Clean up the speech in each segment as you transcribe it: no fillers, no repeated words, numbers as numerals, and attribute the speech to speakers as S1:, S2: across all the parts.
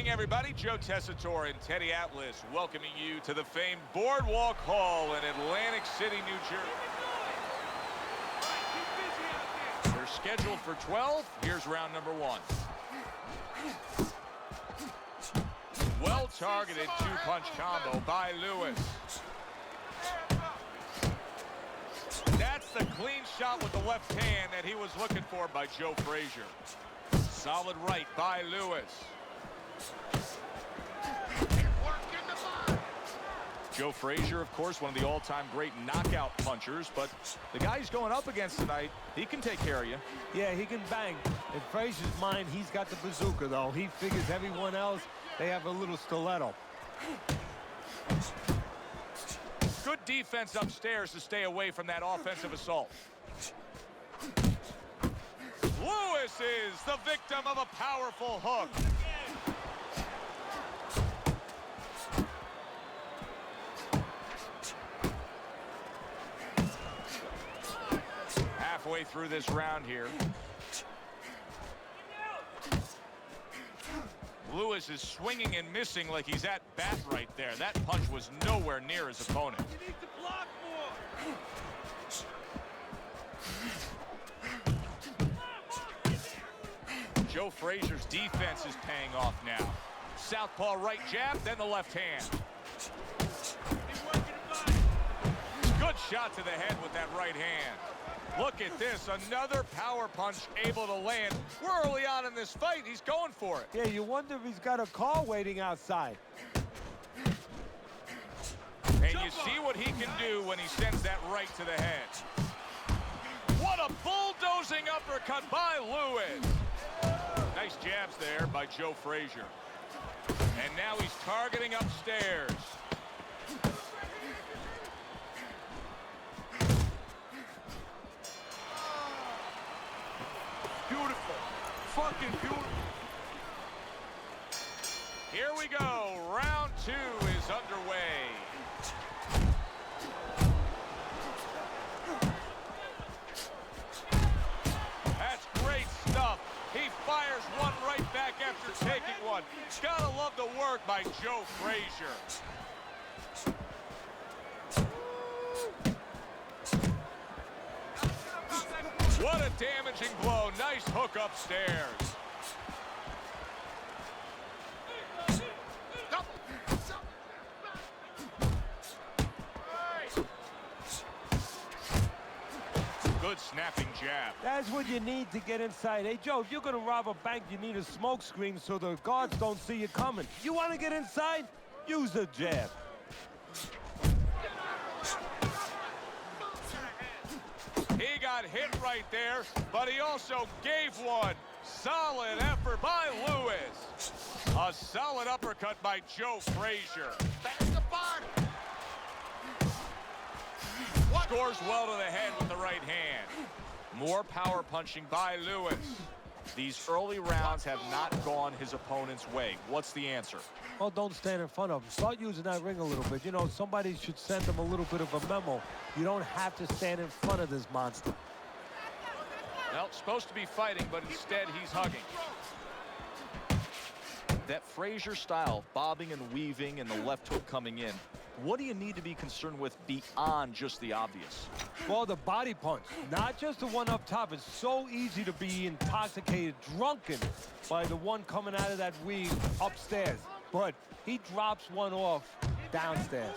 S1: morning, everybody. Joe Tessitore and Teddy Atlas welcoming you to the famed Boardwalk Hall in Atlantic City, New Jersey. They're scheduled for 12. Here's round number 1. Well-targeted two-punch combo by Lewis. That's the clean shot with the left hand that he was looking for by Joe Frazier. Solid right by Lewis. Joe Frazier, of course, one of the all-time great knockout punchers, but the guy he's going up against tonight, he can take care of you.
S2: Yeah, he can bang. In Frazier's mind, he's got the bazooka, though. He figures everyone else, they have a little stiletto.
S1: Good defense upstairs to stay away from that offensive assault. Lewis is the victim of a powerful hook. Halfway through this round here. Lewis is swinging and missing like he's at bat right there. That punch was nowhere near his opponent.
S3: You need to block more.
S1: Joe Frazier's defense is paying off now. Southpaw right jab, then the left hand. Good shot to the head with that right hand. Look at this, another power punch able to land. We're early on in this fight, he's going for it.
S2: Yeah, you wonder if he's got a car waiting outside.
S1: And you see what he can do when he sends that right to the head. What a bulldozing uppercut by Lewis. Nice jabs there by Joe Frazier. And now he's targeting upstairs.
S3: Beautiful. Fucking beautiful.
S1: Here we go. Round 2 is underway. That's great stuff. He fires one right back after taking one. Gotta love the work by Joe Frazier. What a damaging blow. Nice hook upstairs. Good snapping jab.
S2: That's what you need to get inside. Hey, Joe, if you're going to rob a bank, you need a smoke screen so the guards don't see you coming. You want to get inside? Use the jab.
S1: He got hit right there, but he also gave one. Solid effort by Lewis. A solid uppercut by Joe Frazier.
S3: That's the bar.
S1: Scores well to the head with the right hand. More power punching by Lewis. These early rounds have not gone his opponent's way. What's the answer?
S2: Well, don't stand in front of him. Start using that ring a little bit. You know, somebody should send him a little bit of a memo. You don't have to stand in front of this monster.
S1: Well, supposed to be fighting, but instead he's hugging. That Frazier style, bobbing and weaving and the left hook coming in. What do you need to be concerned with beyond just the obvious?
S2: Well, the body punch, not just the one up top. It's so easy to be intoxicated, drunken by the one coming out of that weave upstairs. But he drops one off downstairs.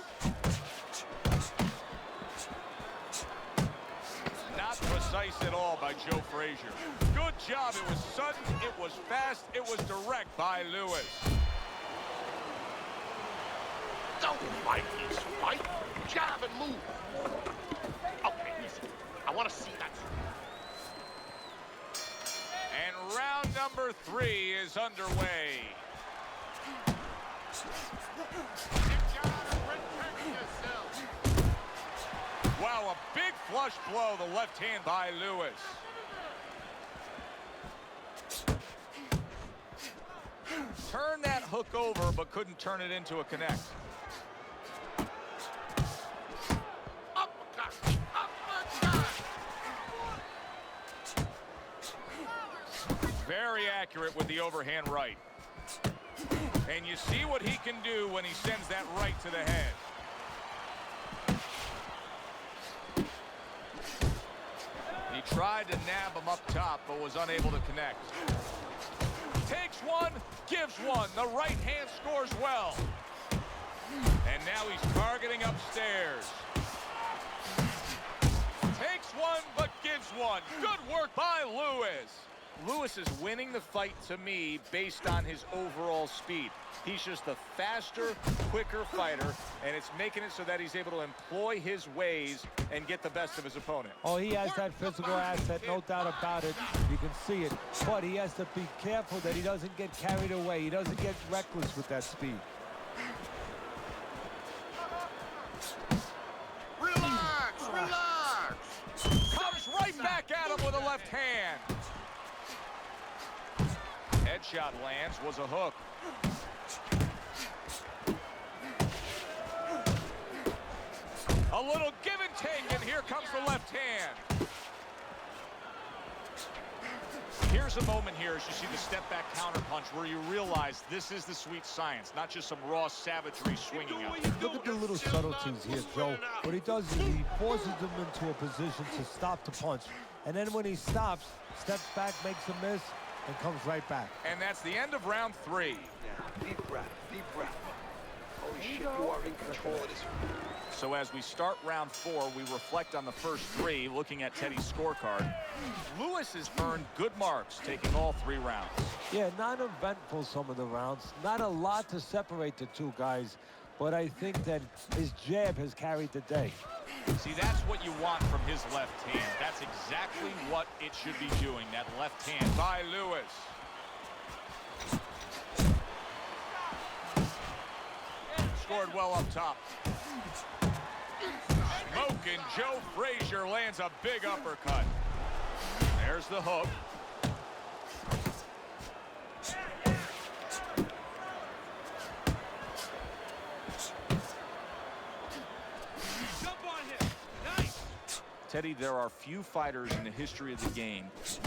S1: Not precise at all by Joe Frazier. Good job. It was sudden, it was fast, it was direct by Lewis.
S3: Don't fight this fight. Jab and move. Okay, listen. I want to see that.
S1: And round number 3 is underway. Wow, a big flush blow, the left hand by Lewis. Turned that hook over, but couldn't turn it into a connect. Very accurate with the overhand right. And you see what he can do when he sends that right to the head. He tried to nab him up top, but was unable to connect. Takes one, gives one. The right hand scores well. And now he's targeting upstairs. Takes one, but gives one. Good work by Lewis. Lewis is winning the fight to me based on his overall speed. He's just a faster, quicker fighter, and it's making it so that he's able to employ his ways and get the best of his opponent.
S2: Oh, he has that physical asset, no doubt about it. You can see it. But he has to be careful that he doesn't get carried away. He doesn't get reckless with that speed.
S3: Relax, relax.
S1: Comes right back at him with a left hand. Headshot lands, was a hook. A little give and take, and here comes the left hand. Here's a moment here as you see the step-back counterpunch where you realize this is the sweet science, not just some raw savagery swinging out.
S2: Look at the little subtleties here, Joe. What he does is he forces him into a position to stop the punch. And then when he stops, steps back, makes a miss, and comes right back.
S1: And that's the end of round 3.
S4: Deep breath, deep breath. Holy shit, you are in control of this.
S1: So as we start round 4, we reflect on the first 3, looking at Teddy's scorecard. Lewis has earned good marks, taking all 3 rounds.
S2: Yeah, not eventful some of the rounds. Not a lot to separate the two guys, but I think that his jab has carried the day.
S1: See, that's what you want from his left hand. That's exactly what it should be doing, that left hand by Lewis. Scored well up top. Smoking Joe Frazier lands a big uppercut. There's the hook. Teddy, there are few fighters in the history of the game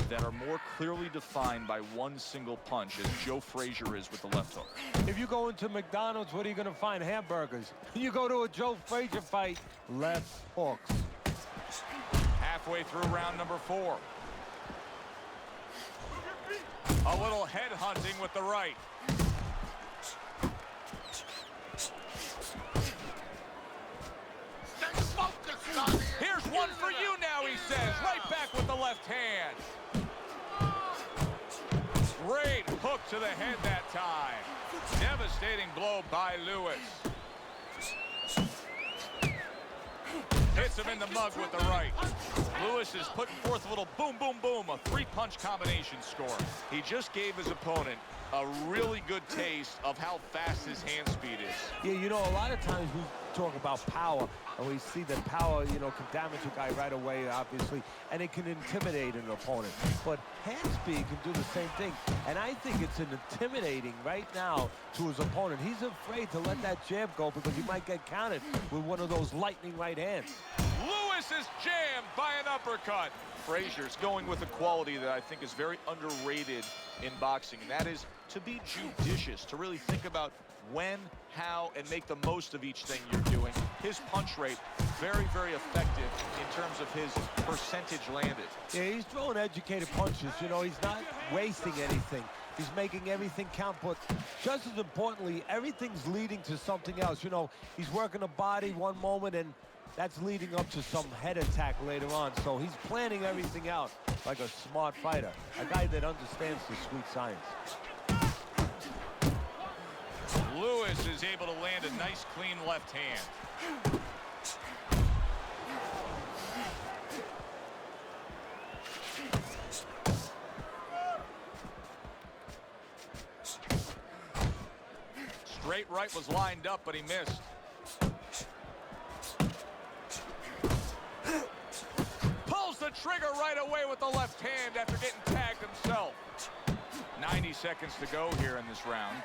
S1: that are more clearly defined by one single punch as Joe Frazier is with the left hook.
S2: If you go into McDonald's, what are you going to find? Hamburgers. You go to a Joe Frazier fight, left hooks.
S1: Halfway through round number 4. A little head hunting with the right.
S3: Stay focused on it.
S1: Here's one for you now, he says. Right back with the left hand. Great hook to the head that time. Devastating blow by Lewis. Hits him in the mug with the right. Lewis is putting forth a little boom, boom, boom, a 3-punch combination score. He just gave his opponent a really good taste of how fast his hand speed is.
S2: Yeah, you know, a lot of times we talk about power, and we see that power, you know, can damage a guy right away, obviously, and it can intimidate an opponent. But hand speed can do the same thing, and I think it's intimidating right now to his opponent. He's afraid to let that jab go because he might get countered with one of those lightning right hands.
S1: Lewis is jammed by an uppercut. Frazier's going with a quality that I think is very underrated in boxing, and that is to be judicious, to really think about when, how, and make the most of each thing you're doing. His punch rate, very, very effective in terms of his percentage landed.
S2: Yeah, he's throwing educated punches. You know, he's not wasting anything. He's making everything count, but just as importantly, everything's leading to something else. You know, he's working the body one moment, and that's leading up to some head attack later on. So he's planning everything out like a smart fighter, a guy that understands the sweet science.
S1: Lewis is able to land a nice, clean left hand. Straight right was lined up, but he missed. Pulls the trigger right away with the left hand after getting tagged himself. 90 seconds to go here in this round.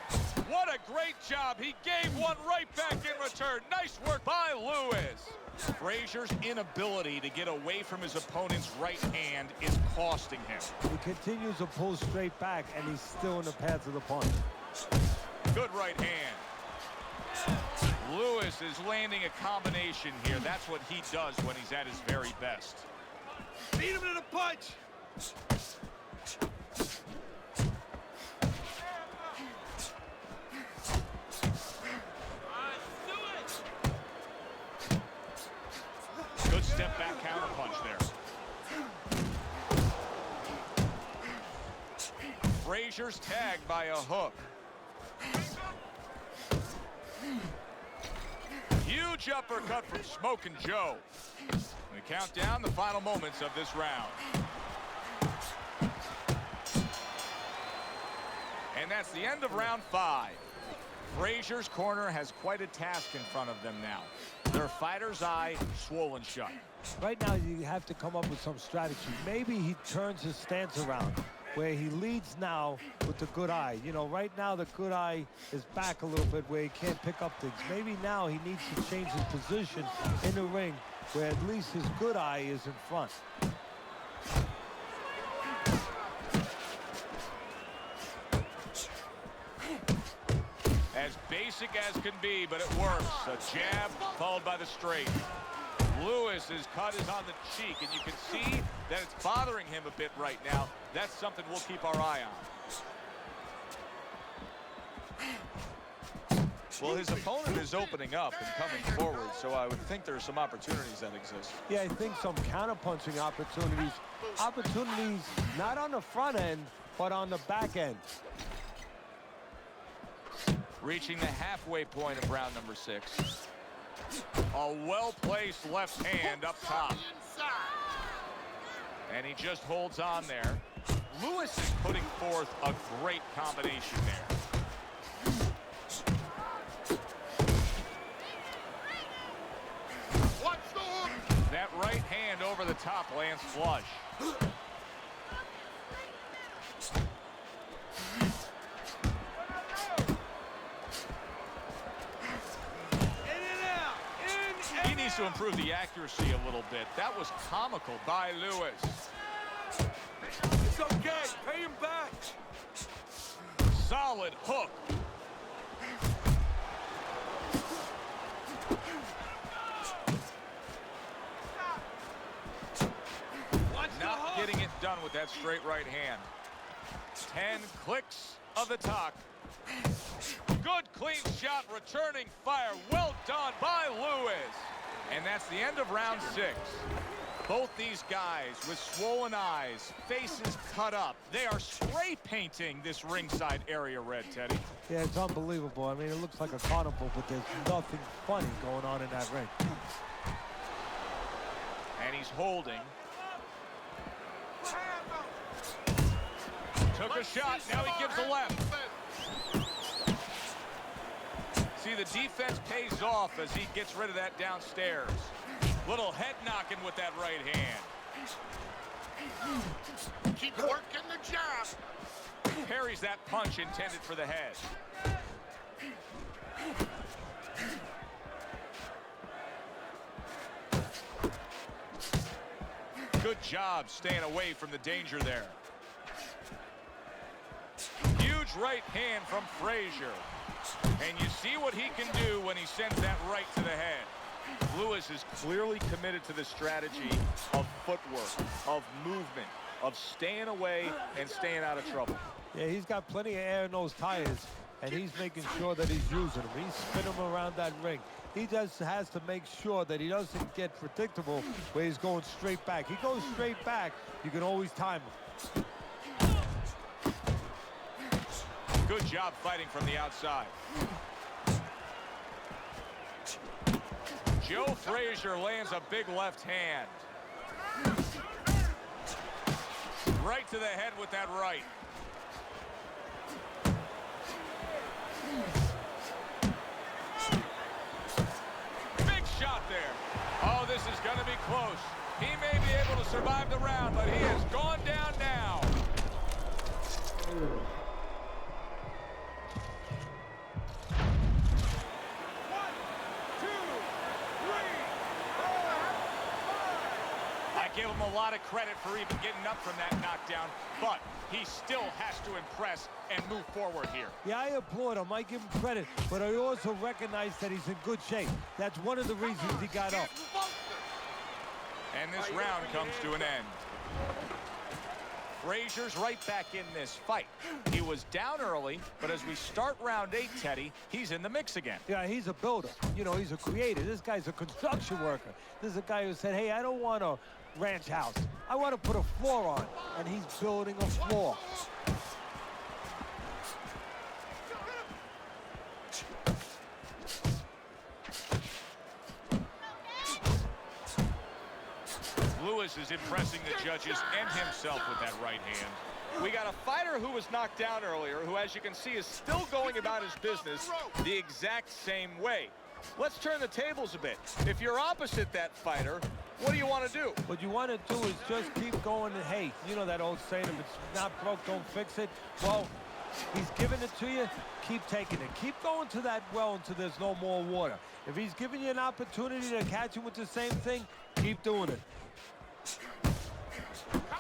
S1: What a great job. He gave one right back in return. Nice work by Lewis. Frazier's inability to get away from his opponent's right hand is costing him.
S2: He continues to pull straight back, and he's still in the path of the punch.
S1: Good right hand. Lewis is landing a combination here. That's what he does when he's at his very best.
S4: Beat him to the punch.
S1: Good step back counter punch there. Frazier's tagged by a hook. Huge uppercut from Smokin' Joe. We count down the final moments of this round. And that's the end of round 5. Frazier's corner has quite a task in front of them now. Their fighter's eye swollen shut.
S2: Right now, you have to come up with some strategy. Maybe he turns his stance around, where he leads now with the good eye. You know, right now the good eye is back a little bit where he can't pick up things. Maybe now he needs to change his position in the ring where at least his good eye is in front.
S1: As basic as can be, but it works. A jab followed by the straight. Lewis's cut is on the cheek, and you can see that it's bothering him a bit right now. That's something we'll keep our eye on. Well, his opponent is opening up and coming forward, so I would think there are some opportunities that exist.
S2: Yeah, I think some counter-punching opportunities. Opportunities not on the front end, but on the back end.
S1: Reaching the halfway point of round number 6. A well-placed left hand up top. And he just holds on there. Lewis is putting forth a great combination there.
S3: Watch the hook.
S1: That right hand over the top lands flush. He needs to improve the accuracy a little bit. That was comical by Lewis.
S4: It's okay. Pay him back.
S1: Solid hook. Not getting it done with that straight right hand. 10 clicks of the talk. Good clean shot, returning fire. Well done by Lewis. And that's the end of round 6. Both these guys with swollen eyes, faces cut up. They are spray painting this ringside area red, Teddy.
S2: Yeah, it's unbelievable. I mean, it looks like a carnival, but there's nothing funny going on in that ring.
S1: And he's holding. Took a shot, now he gives a left. See, the defense pays off as he gets rid of that downstairs. Little head knocking with that right hand.
S3: Keep working the jab.
S1: Parries that punch intended for the head. Good job staying away from the danger there. Huge right hand from Frazier. And you see what he can do when he sends that right to the head. Lewis is clearly committed to the strategy of footwork, of movement, of staying away and staying out of trouble.
S2: Yeah, he's got plenty of air in those tires, and he's making sure that he's using them. He's spinning them around that ring. He just has to make sure that he doesn't get predictable where he's going straight back. He goes straight back, you can always time him.
S1: Good job fighting from the outside. Joe Frazier lands a big left hand. Right to the head with that right. Big shot there. Oh, this is going to be close. He may be able to survive the round, but he has gone down now. him a lot of credit for even getting up from that knockdown, but he still has to impress and move forward here.
S2: Yeah, I applaud him. I give him credit, but I also recognize that he's in good shape. That's one of the reasons he got up.
S1: And this round comes to an end. Frazier's right back in this fight. He was down early, but as we start round 8, Teddy, he's in the mix again.
S2: Yeah, he's a builder. You know, he's a creator. This guy's a construction worker. This is a guy who said, hey, I don't want a ranch house. I want to put a floor on, and he's building a floor.
S1: Lewis is impressing the judges and himself with that right hand.
S5: We got a fighter who was knocked down earlier, who, as you can see, is still going about his business the exact same way. Let's turn the tables a bit. If you're opposite that fighter, what do you want to do?
S2: What you want to do is just keep going. And, hey, you know that old saying, if it's not broke, don't fix it. Well, he's giving it to you. Keep taking it. Keep going to that well until there's no more water. If he's giving you an opportunity to catch him with the same thing, keep doing it.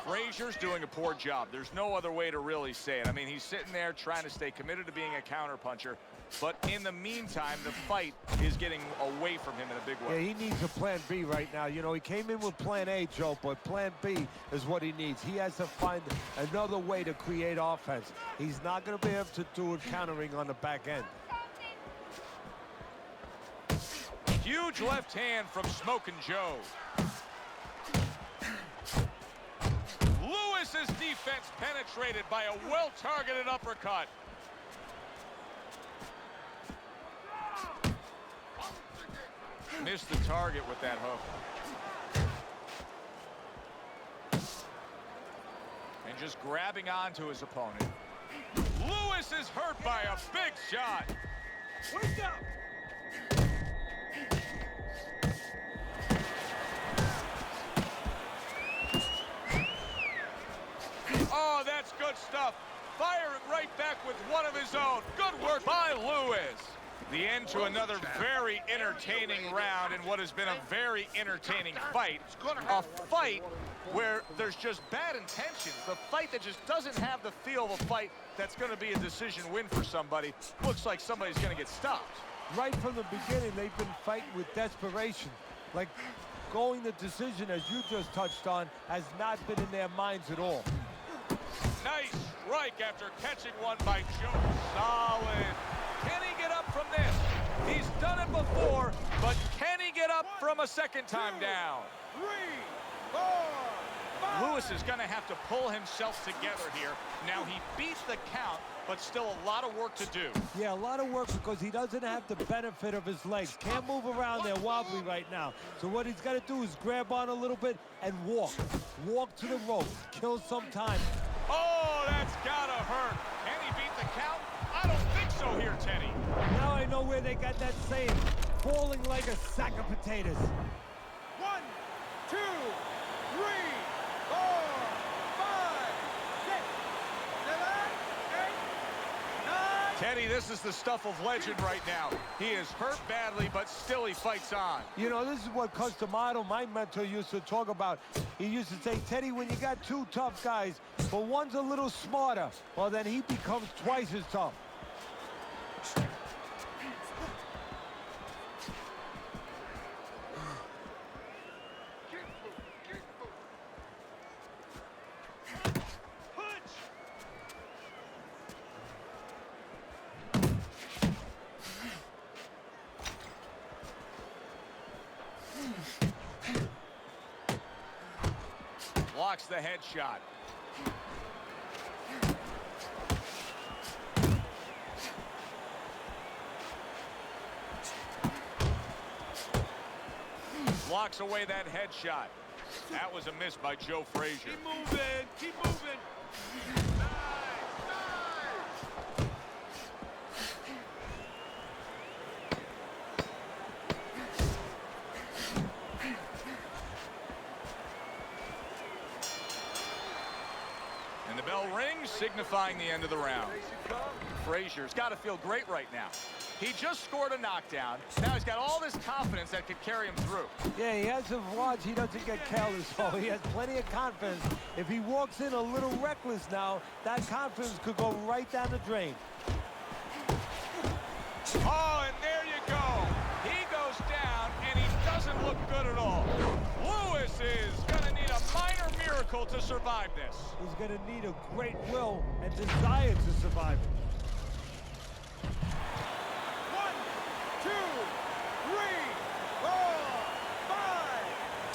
S1: Frazier's doing a poor job. There's no other way to really say it. I mean, he's sitting there trying to stay committed to being a counterpuncher, but in the meantime, the fight is getting away from him in a big way.
S2: Yeah, he needs a plan B right now. You know, he came in with plan A, Joe, but plan B is what he needs. He has to find another way to create offense. He's not going to be able to do it countering on the back end.
S1: Huge left hand from Smokin' Joe. Lewis's defense penetrated by a well-targeted uppercut. Missed the target with that hook. And just grabbing onto his opponent. Lewis is hurt by a big shot.
S2: Wake up!
S1: Oh, that's good stuff. Firing right back with one of his own. Good work by Lewis. The end to another very entertaining round in what has been a very entertaining fight. A fight where there's just bad intentions. The fight that just doesn't have the feel of a fight that's going to be a decision win for somebody. Looks like somebody's going to get stopped.
S2: Right from the beginning, they've been fighting with desperation. Like, going the decision, as you just touched on, has not been in their minds at all.
S1: Nice strike after catching one by Joe. Solid. Can he get up from this? He's done it before, but can he get up from a second time down?
S2: 3, 4, 5.
S1: Lewis is going to have to pull himself together here. Now, he beats the count, but still a lot of work to do.
S2: Yeah, a lot of work because he doesn't have the benefit of his legs. Can't move around there wobbly right now. So what he's got to do is grab on a little bit and walk. Walk to the rope. Kill some time.
S1: Oh, that's gotta hurt. Can he beat the count? I don't think so here, Teddy.
S2: Now I know where they got that saying, falling like a sack of potatoes. 1, 2, 3, 4, 5, 6, 7, 8, 9.
S1: Teddy, this is the stuff of legend right now. He is hurt badly, but still he fights on.
S2: You know, this is what Customato, my mentor, used to talk about. He used to say, Teddy, when you got two tough guys, but one's a little smarter, well, then he becomes twice as tough.
S1: Blocks the headshot. Blocks away that headshot. That was a miss by Joe Frazier.
S5: Keep moving, keep moving.
S1: And the bell rings, signifying the end of the round. Frazier's got to feel great right now. He just scored a knockdown. Now he's got all this confidence that could carry him through.
S2: Yeah, he has some watch. He doesn't get careless, so he has plenty of confidence. If he walks in a little reckless now, that confidence could go right down the drain.
S1: Oh, and there you go. He goes down, and he doesn't look good at all. Lewis is going to need a minor miracle to survive this.
S2: He's going to need a great will and desire to survive it.
S1: 1, 2, 3, 4, 5,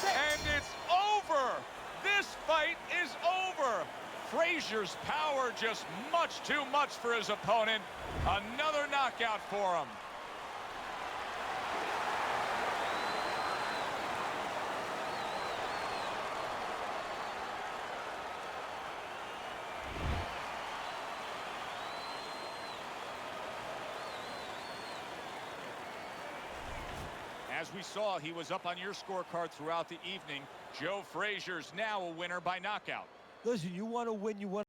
S1: 6. And it's over. This fight is over. Frazier's power just much too much for his opponent. Another knockout for him. As we saw, he was up on your scorecard throughout the evening. Joe Frazier's now a winner by knockout.
S2: Listen, you want to win, you want